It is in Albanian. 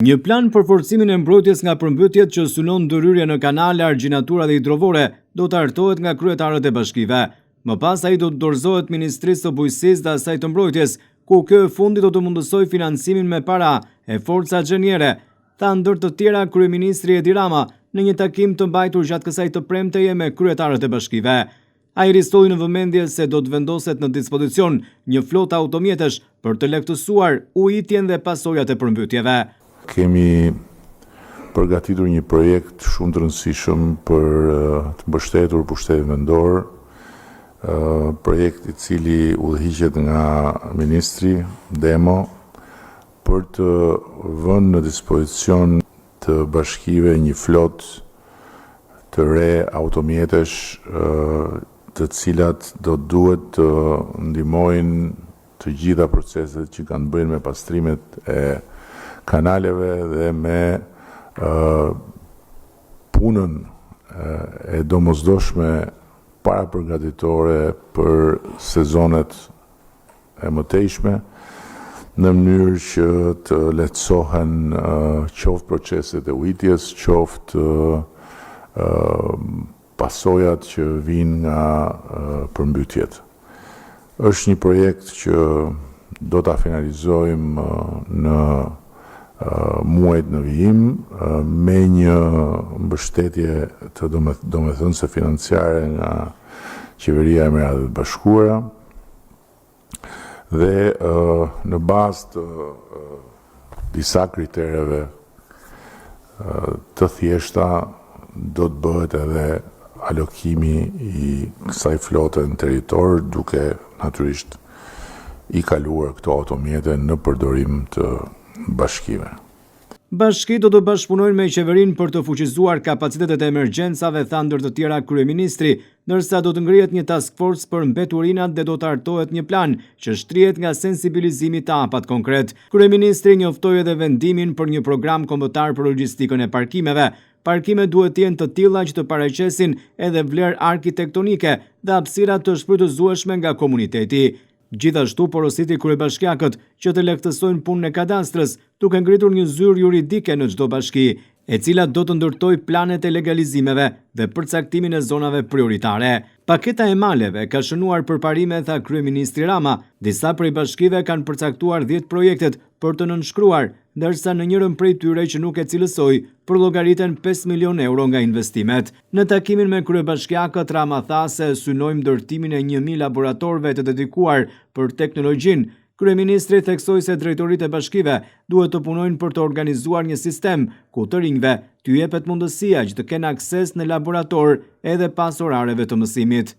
Një plan për forcimin e mbrojtjes nga përmbytjet që synon ndërhyrje në kanale, argjinatura dhe hidrovore do të hartohet nga kryetarët e bashkive. Më pas ai do të dorëzohet Ministrisë së Bujqësisë dhe asaj të mbrojtjes, ku kjo e fundit do të mundësoj financimin me para e forca xheniere, tha ndër të tjera kryeministri Edi Rama në një takim të mbajtur gjatë kësaj të premteje me kryetarët e bashkive. Ai ristoi në vëmendje se do të vendoset në dispozicion një flotë automjetesh për të lehtësuar ujitjen dhe pasojat e përmbytjeve. Kemi përgatitur një projekt shumë të rëndësishëm për të mbështetur pushtetin vendor, projekt i cili udhëhiqet nga ministri Demo për të vënë në dispozicion të bashkive një flotë të re automjetesh, të cilat do duhet të ndihmojnë të gjitha proceset që kanë bëjnë me pastrimet e kanaleve dhe me punën e domosdoshme parapërgatitore për sezonet e mëtejshme, në mënyrë që të lehtësohen qoftë proceset e ujitjes, qoftë pasojat që vinë nga përmbytjet. Është një projekt që do ta finalizojmë në muajt në vijim me një mbështetje të domethënëse financiare nga Qeveria e Emiratëve të Bashkuara dhe në bazë të disa kritereve të thjeshta do të bëhet edhe alokimi i kësaj flote në territor, duke natyrisht i kaluar këto automjete në përdorim të bashkive. Bashkitë do të bashkëpunojnë me qeverinë për të fuqizuar kapacitetet e emergjencave, tha ndër të tjera kryeministri, ndërsa do të ngrihet një task force për mbeturinat dhe do të hartohet një plan që shtrihet nga sensibilizimi të apat konkret. Kryeministri njoftoi edhe vendimin për një program kombëtar për logjistikën e parkimeve. Parkimet duhet të jenë të tilla që të paraqesin edhe vlerë arkitektonike dhe hapësira të shfrytëzueshme nga komuniteti. Gjithashtu porositi kryebashkiakët që të lehtësojnë punën e kadastrës, duke ngritur një zyrë juridike në çdo bashki, e cila do të ndërtojë planet e legalizimeve dhe përcaktimin e zonave prioritare. Paketa e maleve ka shënuar përparime, tha kryeministri Rama. Disa prej bashkive kanë përcaktuar 10 projektet për të nënshkruar, ndërsa në njërin prej tyre që nuk e cilësoi, përllogariten 5 milion euro nga investimet. Në takimin me kryebashkiakët, Rama tha se synojmë ndërtimin e 1000 laboratorëve të dedikuar për teknologjinë. Kryeministri theksoi se drejtoritë e bashkive duhet të punojnë për të organizuar një sistem ku të rinjve t'u jepet mundësia që të kenë akses në laborator edhe pas orareve të mësimit.